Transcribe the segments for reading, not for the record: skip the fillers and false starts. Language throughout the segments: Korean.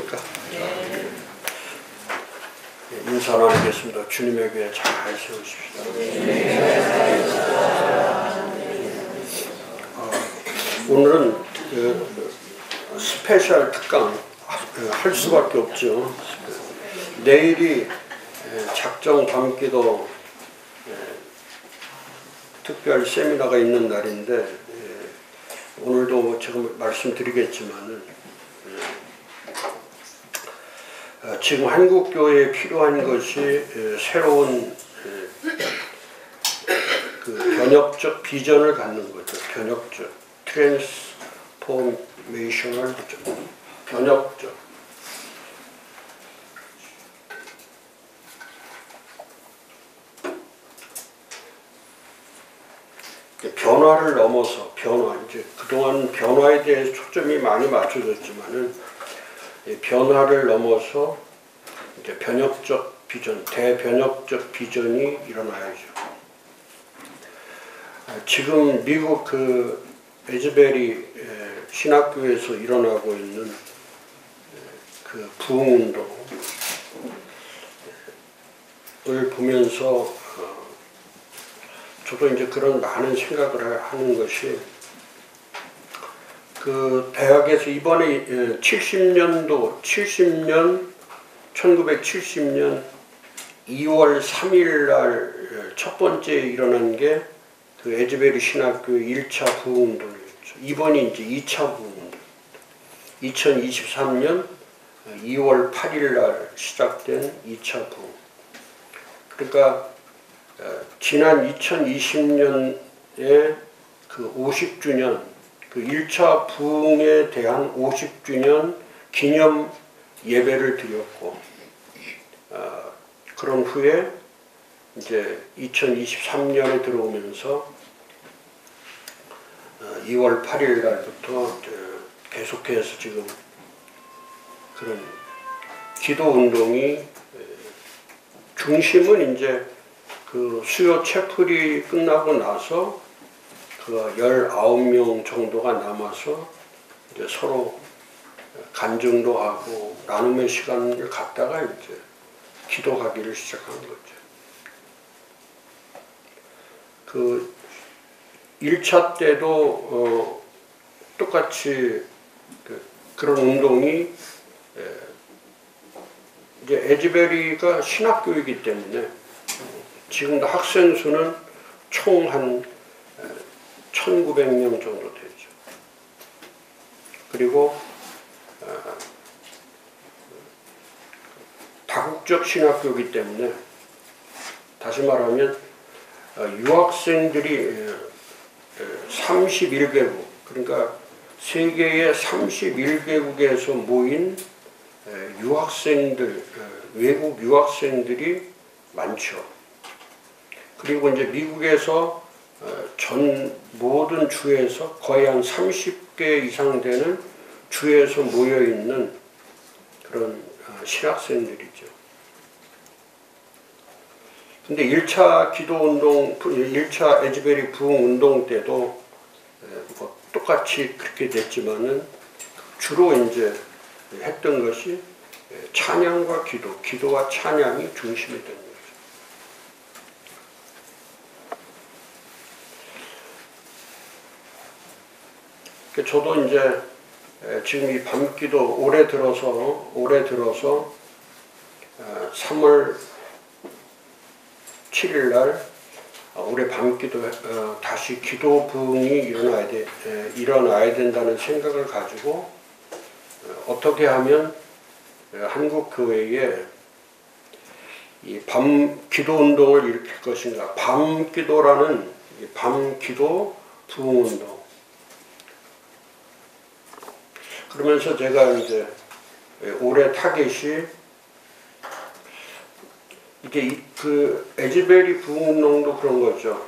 안녕하십니까? 인사 나누겠습니다. 주님의 교회 잘 세우십시다. 오늘은 스페셜 특강 할 수밖에 없죠. 내일이 작정 밤기도 특별 세미나가 있는 날인데 오늘도 지금 말씀드리겠지만은 지금 한국교회에 필요한 것이 새로운 그 변혁적 비전을 갖는 거죠. 변혁적 트랜스포메이셔널 변혁적 변화를 넘어서 이제 그동안 변화에 대해 초점이 많이 맞춰졌지만은 변화를 넘어서 이제 변혁적 비전, 대변혁적 비전이 일어나야죠. 지금 미국 그 에즈베리 신학교에서 일어나고 있는 그 부흥운동을 보면서 저도 이제 그런 많은 생각을 하는 것이 그 대학에서 이번에 1970년 2월 3일 날 첫 번째 일어난 게 그 에즈베리 신학교의 1차 부흥운동이었죠. 이번이 이제 2차 부흥운동. 2023년 2월 8일 날 시작된 2차 부흥. 그러니까 지난 2020년에 그 50주년 그 1차 부흥에 대한 50주년 기념 예배를 드렸고 그런 후에 이제 2023년에 들어오면서 2월 8일 날부터 계속해서 지금 그런 기도 운동이 중심은 이제 그 수요 채플이 끝나고 나서 그 19명 정도가 남아서 이제 서로 간증도 하고 나눔의 시간을 갖다가 이제 기도하기를 시작한 거죠. 그 1차 때도 똑같이 그런 운동이 이제 에즈베리가 신학교이기 때문에 지금도 학생 수는 총 한 1900명 정도 되죠. 그리고 다국적 신학교이기 때문에 다시 말하면 유학생들이 31개국 그러니까 세계의 31개국에서 모인 유학생들 외국 유학생들이 많죠. 그리고 이제 미국에서 전 모든 주에서 거의 한 30개 이상 되는 주에서 모여 있는 그런 신학생들이죠. 근데 1차 기도운동, 1차 에즈베리 부흥운동 때도 뭐 똑같이 그렇게 됐지만은 주로 이제 했던 것이 찬양과 기도와 찬양이 중심이 된 거죠. 저도 이제 지금 이 밤기도 올해 들어서 3월 7일 날 올해 밤기도 다시 기도 부흥이 일어나야 된다는 생각을 가지고 어떻게 하면 한국 교회에 이 밤 기도 운동을 일으킬 것인가? 밤기도라는 밤기도 부흥운동. 그러면서 제가 이제 올해 타겟이 이게 그 에즈베리 부흥운동도 그런 거죠.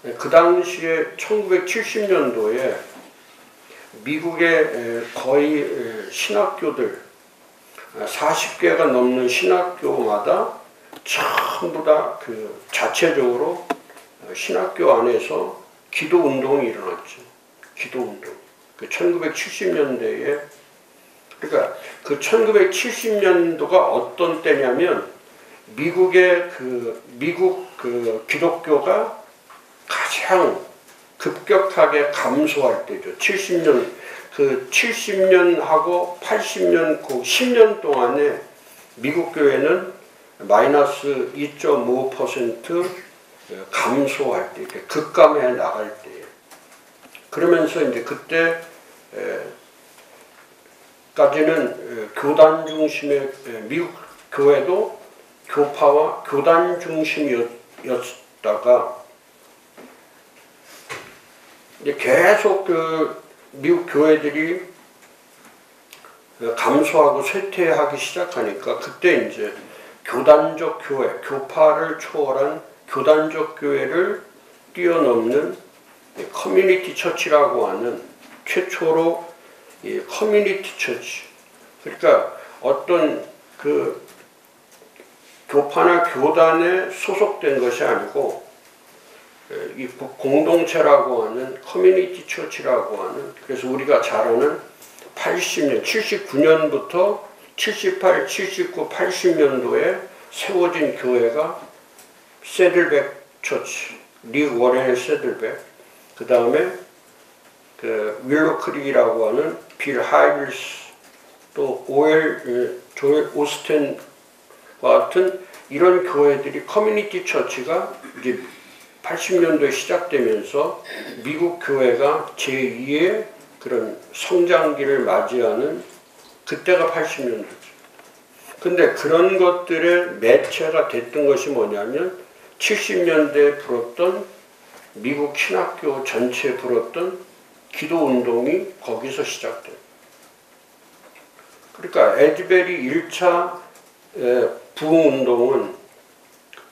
그 당시에 1970년도에 미국의 거의 신학교들 40개가 넘는 신학교마다 전부 다 그 자체적으로 신학교 안에서 기도 운동이 일어났죠. 기도 운동. 그 1970년대에 그러니까 그 1970년도가 어떤 때냐면 미국의 미국 기독교가 가장 급격하게 감소할 때죠. 70년하고 80년 그 10년 동안에 미국 교회는 마이너스 2.5% 감소할 때, 급감해 나갈 때예요. 그러면서 이제 그때 까지는 교단 중심의 미국 교회도 교파와 교단 중심이었다가 이제 계속 미국 교회들이 감소하고 쇠퇴하기 시작하니까 그때 이제 교단적 교회, 교파를 초월한 교단적 교회를 뛰어넘는 커뮤니티 처치라고 하는 최초로 커뮤니티 처치. 그러니까 어떤 교파나 교단에 소속된 것이 아니고 이 공동체라고 하는 커뮤니티 처치라고 하는, 그래서 우리가 잘 아는 80년, 79년부터 78, 79, 80년도에 세워진 교회가 세들백 처치, 리 워렌 세들백, 그 다음에 윌로크릭이라고 하는 빌 하이블스, 또 조엘 오스텐과 같은 이런 교회들이 커뮤니티 처치가 이제 80년도에 시작되면서 미국 교회가 제2의 그런 성장기를 맞이하는 그때가 80년도죠. 근데 그런 것들의 매체가 됐던 것이 뭐냐면 70년대에 불었던 미국 신학교 전체에 불었던 기도운동이 거기서 시작돼요. 그러니까 에즈베리 1차 부흥운동은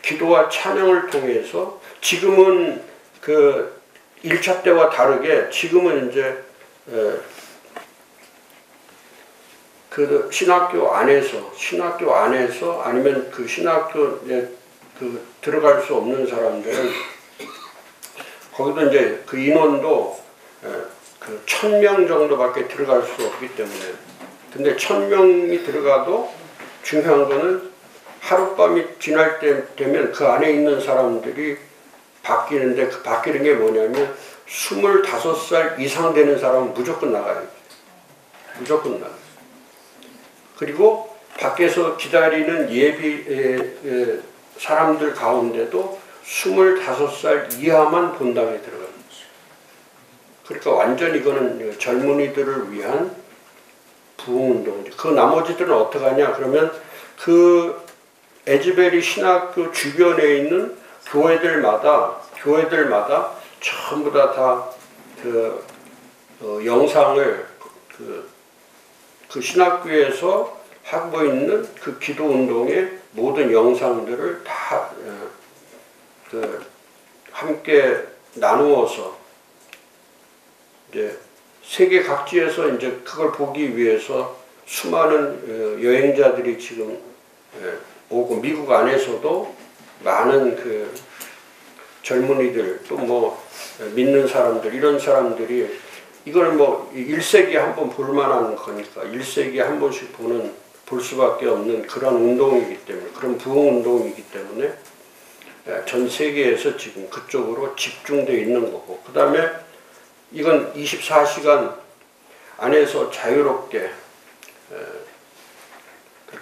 기도와 찬양을 통해서, 지금은 그 1차 때와 다르게 지금은 이제 그 신학교 안에서 아니면 그 신학교에 들어갈 수 없는 사람들은 거기도 이제 그 인원도 1000명 정도밖에 들어갈 수 없기 때문에, 근데 1000명이 들어가도 중요한 거는 하룻밤이 지날 때 되면 그 안에 있는 사람들이 바뀌는데, 그 바뀌는 게 뭐냐면 25살 이상 되는 사람은 무조건 나가요. 무조건 나가요. 그리고 밖에서 기다리는 예비 사람들 가운데도 25살 이하만 본당에 들어가는 거죠. 그러니까 완전 이거는 젊은이들을 위한 부흥운동이죠. 그 나머지들은 어떻게 하냐 그러면 그 에즈베리 신학교 주변에 있는 교회들마다 전부 다 영상을 그 신학교에서 하고 있는 그 기도 운동의 모든 영상들을 다 함께 나누어서 이제 세계 각지에서 이제 그걸 보기 위해서 수많은 여행자들이 지금 오고, 미국 안에서도 많은 그 젊은이들 또 뭐 믿는 사람들, 이런 사람들이 이거는 뭐 1세기에 한 번 볼 만한 거니까 1세기에 한 번씩 볼 수밖에 없는 그런 운동이기 때문에, 그런 부흥 운동이기 때문에 전 세계에서 지금 그쪽으로 집중되어 있는 거고, 그 다음에 이건 24시간 안에서 자유롭게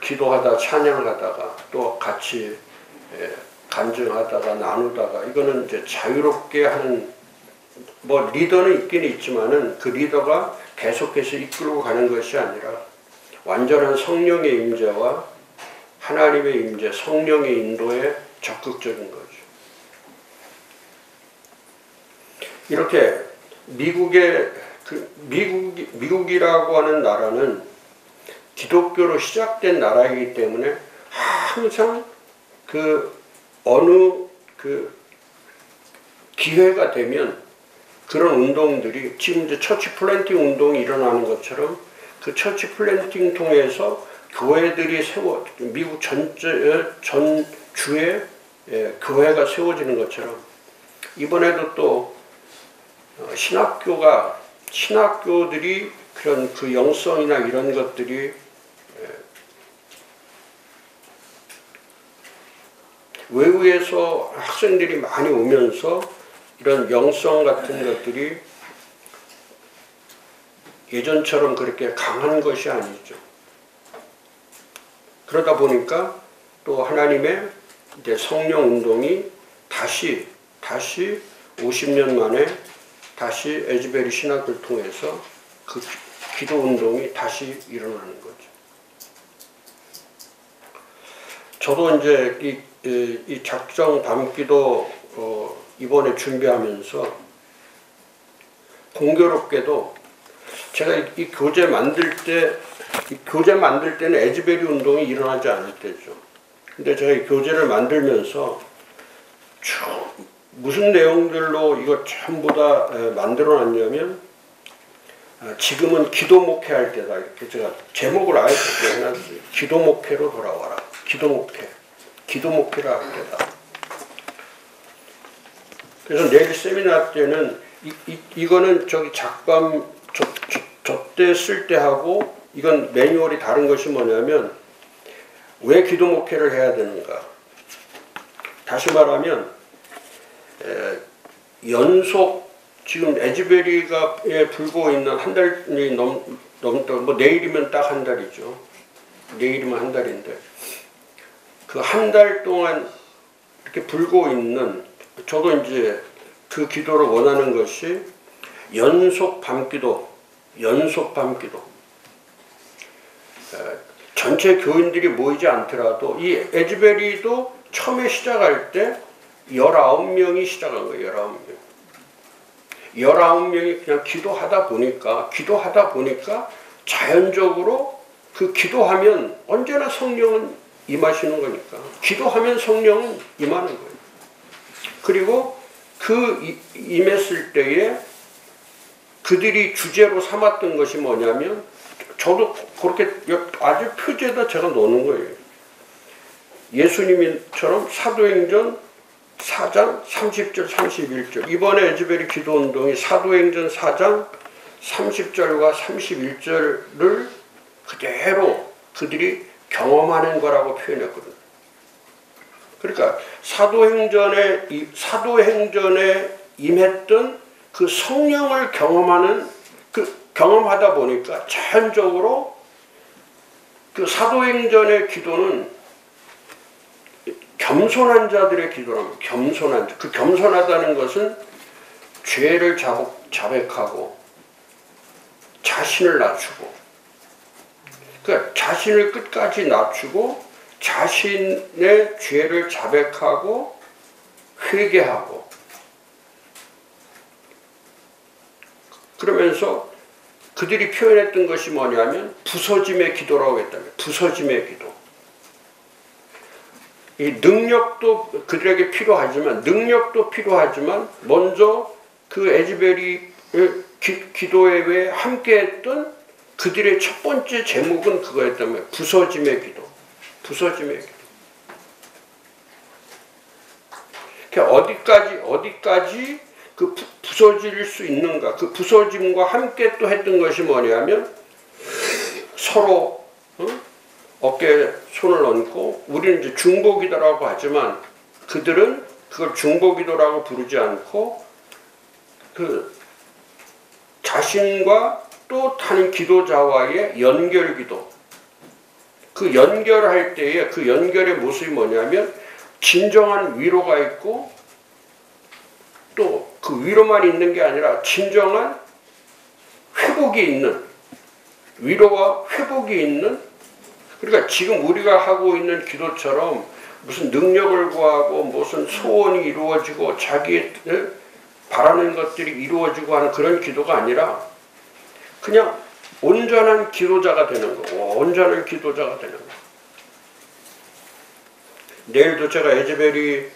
기도하다 찬양하다가 또 같이 간증하다가 나누다가, 이거는 이제 자유롭게 하는, 뭐 리더는 있긴 있지만은 그 리더가 계속해서 이끌고 가는 것이 아니라 완전한 성령의 임재와 하나님의 임재, 성령의 인도에 적극적인 거죠. 이렇게 미국이라고 하는 나라는 기독교로 시작된 나라이기 때문에 항상 어느 기회가 되면 그런 운동들이, 지금 이제 처치 플랜팅 운동이 일어나는 것처럼 그 처치 플랜팅 통해서 교회들이 미국 전주에 교회가 세워지는 것처럼, 이번에도 또 신학교들이 그런 그 영성이나 이런 것들이 외국에서 학생들이 많이 오면서 이런 영성 같은 것들이 예전처럼 그렇게 강한 것이 아니죠. 그러다 보니까 또 하나님의 이제 성령 운동이 다시 50년 만에 다시 에즈베리 신학을 통해서 그 기도 운동이 다시 일어나는 거죠. 저도 이제 이 작정 밤기도 이번에 준비하면서 공교롭게도 제가 이 교재 만들 때는 에즈베리 운동이 일어나지 않을 때죠. 근데 제가 이 교재를 만들면서 무슨 내용들로 이거 전부 다 만들어 놨냐면 지금은 기도 목회할 때다. 이렇게 제가 제목을 아예 그렇게 해놨어요. 기도 목회로 돌아와라. 기도 목회를 할 때다. 그래서 내일 세미나 때는 이거는 저기 작밤 저때 쓸 때 하고 이건 매뉴얼이 다른 것이 뭐냐면 왜 기도 목회를 해야 되는가. 다시 말하면 연속 지금 에즈베리가에 불고 있는 한 달이 넘도록 뭐 내일이면 딱 한 달이죠. 내일이면 한 달인데 그 한 달 동안 이렇게 불고 있는 저도 이제 그 기도를 원하는 것이 연속 밤기도 전체 교인들이 모이지 않더라도 이 에즈베리도 처음에 시작할 때 19명이 시작한 거예요. 19명이 그냥 기도하다 보니까 자연적으로 그 기도하면 언제나 성령은 임하시는 거니까 기도하면 성령은 임하는 거예요. 그리고 그 임했을 때에 그들이 주제로 삼았던 것이 뭐냐면 저도 그렇게 아주 표지에다 제가 놓는 거예요. 예수님처럼 사도행전 4장 30절 31절 이번에 에즈베리 기도운동이 사도행전 4장 30절과 31절을 그대로 그들이 경험하는 거라고 표현했거든요. 그러니까 사도행전에 임했던 그 성령을 경험하다 보니까 자연적으로 그 사도행전의 기도는 겸손한 자들의 기도랍니다. 겸손한 자. 그 겸손하다는 것은 죄를 자백하고 자신을 낮추고 그러니까 자신을 끝까지 낮추고 자신의 죄를 자백하고 회개하고 그러면서 그들이 표현했던 것이 뭐냐면 부서짐의 기도라고 했다면 부서짐의 기도. 이 능력도 그들에게 필요하지만 먼저 그 에즈베리 기도회에 함께했던 그들의 첫 번째 제목은 그거였다면 부서짐의 기도. 어디까지 그 부서질 수 있는가? 그 부서짐과 함께 또 했던 것이 뭐냐면 서로 어깨에 손을 얹고 우리는 이제 중보기도라고 하지만 그들은 그걸 중보기도라고 부르지 않고 그 자신과 또 다른 기도자와의 연결기도. 그 연결할 때에 그 연결의 모습이 뭐냐면 진정한 위로가 있고 또 그 위로만 있는 게 아니라 진정한 회복이 있는 위로와 회복이 있는 그러니까 지금 우리가 하고 있는 기도처럼 무슨 능력을 구하고 무슨 소원이 이루어지고 자기 바라는 것들이 이루어지고 하는 그런 기도가 아니라 그냥 온전한 기도자가 되는 거. 온전한 기도자가 되는 거. 내일도 제가 에즈베리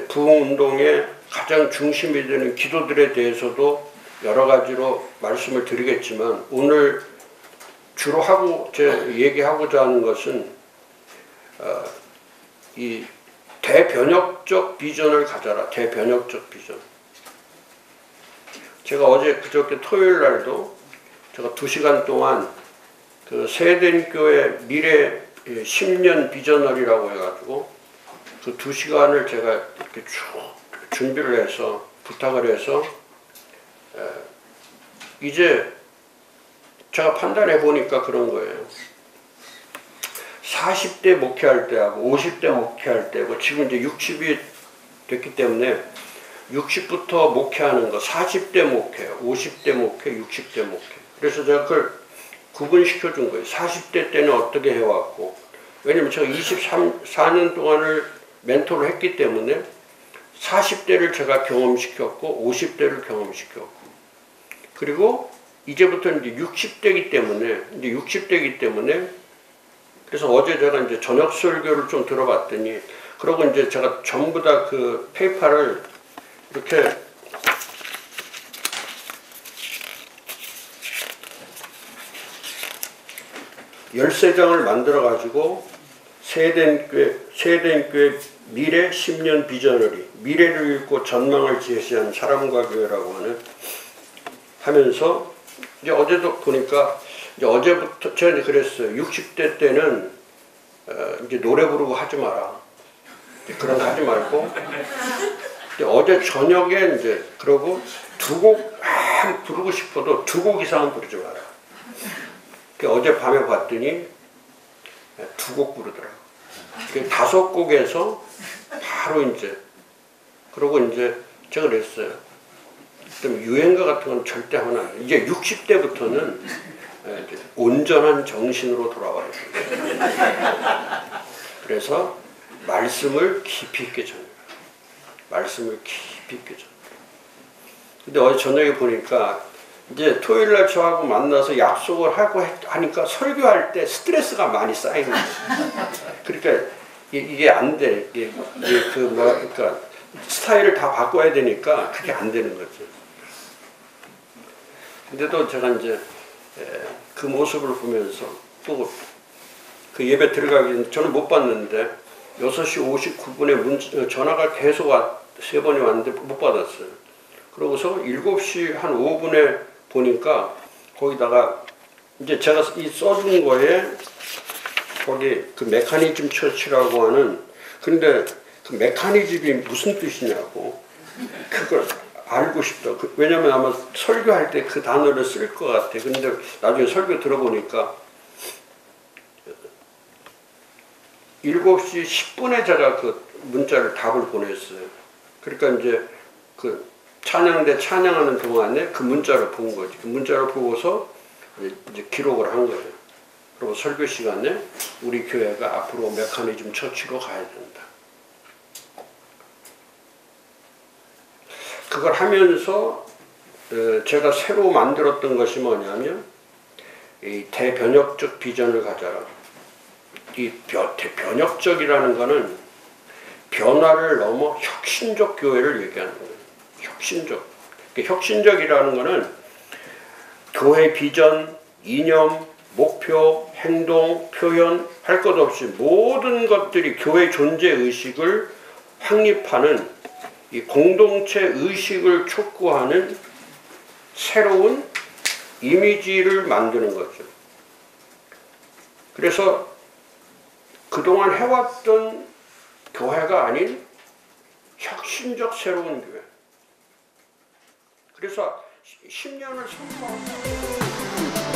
부흥운동의 가장 중심이 되는 기도들에 대해서도 여러 가지로 말씀을 드리겠지만 오늘 주로 얘기하고자 하는 것은 이 대변혁적 비전을 가져라. 대변혁적 비전. 제가 어제 그저께 토요일 날도 제가 2시간 동안 그 세대교회 미래 10년 비저널이라고 해가지고 그 2시간을 제가 이렇게 쭉 준비를 해서 부탁을 해서 이제 제가 판단해 보니까 그런 거예요. 40대 목회할 때하고 50대 목회할 때고 지금 이제 60이 됐기 때문에 60부터 목회하는 거 40대 목회, 50대 목회, 60대 목회. 그래서 제가 그걸 구분시켜 준 거예요. 40대 때는 어떻게 해왔고, 왜냐면 제가 24년 동안을 멘토를 했기 때문에 40대를 제가 경험시켰고 50대를 경험시켰고, 그리고 이제부터는 이제 60대이기 때문에 그래서 어제 제가 이제 저녁 설교를 좀 들어봤더니, 그러고 이제 제가 전부 다 그 페이퍼를 이렇게 (13장을) 만들어 가지고 세대인교회 미래 10년 비저널이, 미래를 읽고 전망을 제시한 사람과 교회라고 하면서 이제 어제도 보니까 이제 어제부터 제가 그랬어요. 60대 때는 이제 노래 부르고 하지 마라. 그런 거 하지 말고 어제 저녁에 이제 그러고 2곡 부르고 싶어도 2곡 이상은 부르지 마라. 어제 밤에 봤더니 2곡 부르더라고. 5곡에서 바로 이제 그러고 이제 제가 그랬어요. 유행가 같은 건 절대 하면 안 돼. 이제 60대부터는 온전한 정신으로 돌아와야 돼. 그래서 말씀을 깊이 있게 전해요. 말씀을 깊이 있게 전해요. 근데 어제 저녁에 보니까 이제 토요일날 저하고 만나서 약속을 하고 하니까 설교할 때 스트레스가 많이 쌓이는 거예요. 그러니까 이게 안 돼. 이게 그러니까 스타일을 다 바꿔야 되니까 그게 안 되는 거죠. 근데도 제가 이제 그 모습을 보면서 또 그 예배 들어가기 전에 저는 못 봤는데 6시 59분에 전화가 계속 3번이 왔는데 못 받았어요. 그러고서 7시 한 5분에 보니까 거기다가 이제 제가 이 써준 거에 거기 그 메커니즘 처치라고 하는, 근데 그 메커니즘이 무슨 뜻이냐고 그걸 알고 싶다. 왜냐면 아마 설교할 때 그 단어를 쓸 것 같아. 근데 나중에 설교 들어보니까 7시 10분에 제가 그 문자를 답을 보냈어요. 그러니까 이제 그 찬양대 찬양하는 동안에 그 문자를 본 거지. 그 문자를 보고서 이제 기록을 한 거예요. 그리고 설교 시간에 우리 교회가 앞으로 메커니즘 처치로 가야 된다. 그걸 하면서 제가 새로 만들었던 것이 뭐냐면 이 대변혁적 비전을 가져라. 이 대변혁적이라는 거는 변화를 넘어 혁신적 교회를 얘기하는 거예요. 혁신적. 혁신적이라는 거는 교회 비전, 이념, 목표, 행동, 표현 할 것 없이 모든 것들이 교회 존재 의식을 확립하는 이 공동체 의식을 촉구하는 새로운 이미지를 만드는 거죠. 그래서 그동안 해왔던 교회가 아닌 혁신적 새로운 교회. 그래서 10년을 선포합니다.